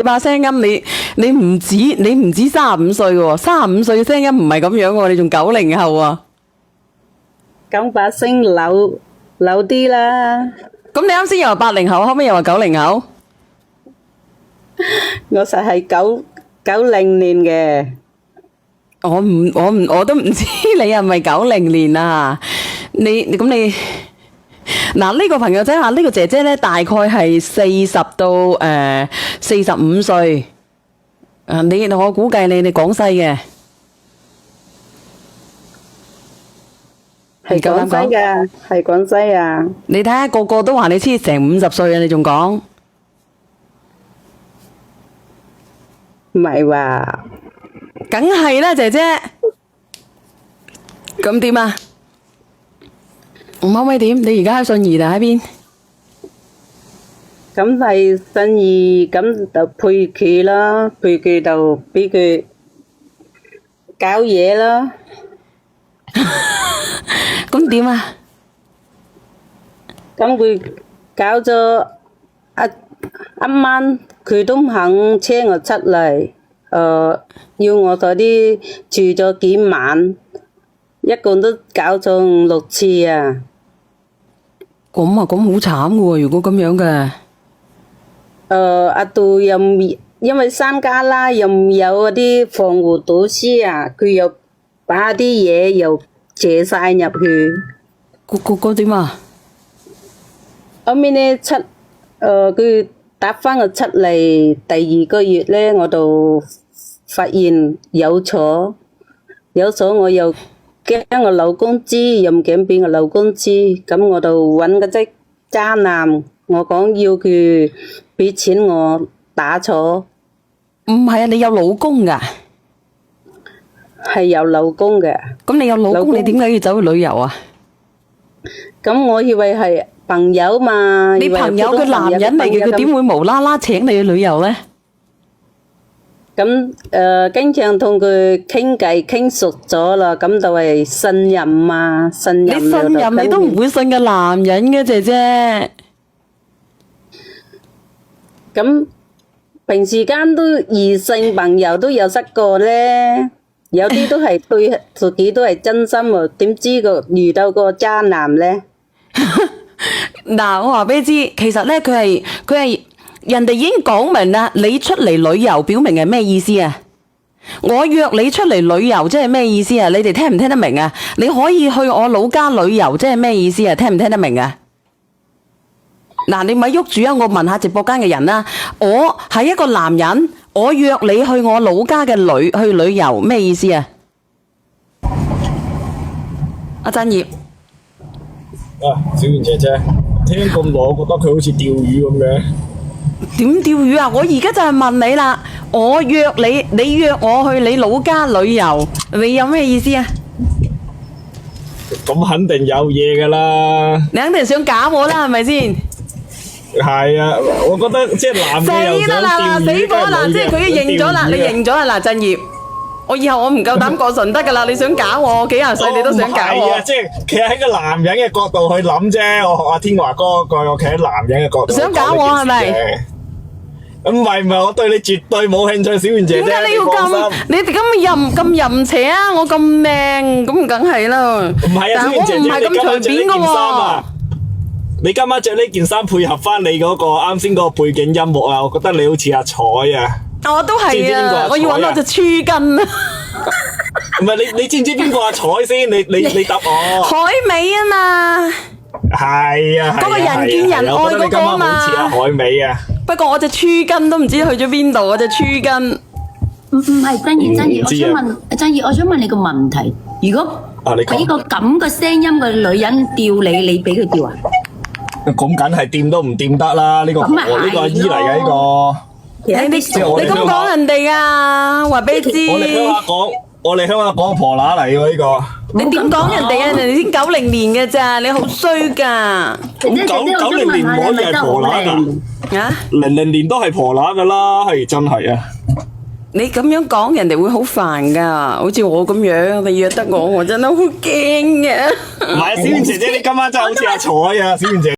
把聲音你唔止35歲喎，35歲嘅聲音唔係咁樣喎，你仲90後啊？咁把聲老啲啦。咁你啱先又話80後，後尾又話90後？我實係90年嘅。我都唔知你係咪90年啊？你嗱呢個朋友仔話呢個姐姐咧大概係40到45歲。我估計你廣西嘅。係廣西㗎，係廣西啊！你睇下個個都話你黐成50歲啊，你仲講？唔係話，梗係啦，姐姐。咁點啊？可唔可以點？你而家喺信義定喺邊？咁係信義，咁就陪佢啦，陪佢就俾佢搞嘢啦。咁點啊？咁佢搞咗一晚，佢都唔肯車我出嚟，要我喺啲住咗幾晚，一共都搞咗5、6次啊！咁好慘噶喎！如果咁樣嘅，阿杜又因為3家啦，又唔有嗰啲防護措施啊，佢又把啲嘢又借晒入去。個點啊？後尾呢佢搭翻我出嚟第2個月咧，我就發現有錯，我又驚我老公知，又唔驚俾我老公知，咁我就揾嗰隻渣男，我講要佢俾錢我打錯。唔係啊，你有老公噶？係有老公嘅。咁你有老公，你點解要走去旅遊啊？咁我以為係朋友嘛。你朋友嘅男人嚟嘅，佢點會無啦啦請你去旅遊咧？咁經常同佢傾偈傾熟咗啦，咁就係信任嘛，信任。你信任你都唔會信嘅男人嘅，姐姐。咁平時間都異性朋友都有識過咧，有啲都係對自己都係真心喎，點知遇到個渣男咧？嗱，我話俾你知，其實咧佢係人哋已經講明啦，你出嚟旅遊表明係咩意思啊？我約你出嚟旅遊即係咩意思啊？你哋聽唔聽得明啊？你可以去我老家旅遊即係咩意思啊？聽唔聽得明啊？嗱，你咪喐住啊！我問下直播間嘅人啦，我係一個男人，我約你去我老家嘅去旅遊咩意思啊？阿珍葉。小圓姐姐，聽咁耐，我覺得佢好似釣魚咁嘅。點釣魚啊？我而家就係問你啦，我約你，你約我去你老家旅遊，你有咩意思啊？咁肯定有嘢噶啦。你肯定想搞我啦，係咪先？係啊，我覺得即係男嘅又想釣魚，死火啦！即係佢已經認咗啦，你認咗啦，嗱，振業。我以後我唔夠膽過順德噶啦，你想搞我，幾廿歲你都想搞我。係啊，即係企喺個男人嘅角度去諗啫。我學阿天華哥嗰句，我企喺男人嘅角度。想搞我係咪？唔係，我對你絕對冇興趣，小圓姐姐。點解你要咁？你哋咁淫邪啊！我咁靚，咁梗係啦。唔係啊，小圓姐姐，你今晚着呢件衫啊！你今晚着呢件衫配合翻你嗰個啱先嗰個背景音樂啊，我覺得你好似阿彩啊！我都係啊！我要揾我隻豬筋啊！唔係你知唔知邊個阿彩先？你答我。海美啊嘛。係啊。嗰個人見人愛嗰個啊嘛。好似阿海美啊。不過我隻豬筋都唔知去咗邊度啊！隻豬筋。唔係真兒，我想問你個問題，如果俾個咁嘅聲音嘅女人釣你，你俾佢釣啊？咁梗係掂都唔掂得啦！呢個阿姨嚟嘅呢個。你咁講人哋啊？話俾你知。我哋鄉下講婆乸嚟喎呢個。你點講人哋啊？人哋先90年嘅咋，你好衰噶。咁90年唔可以係婆乸噶？啊？00年都係婆乸噶啦，係真係啊！你咁樣講人哋會好煩噶，好似我咁樣，你約得我真係好驚嘅。唔係啊，小圓姐姐，你今晚真係好似阿彩啊，小圓姐。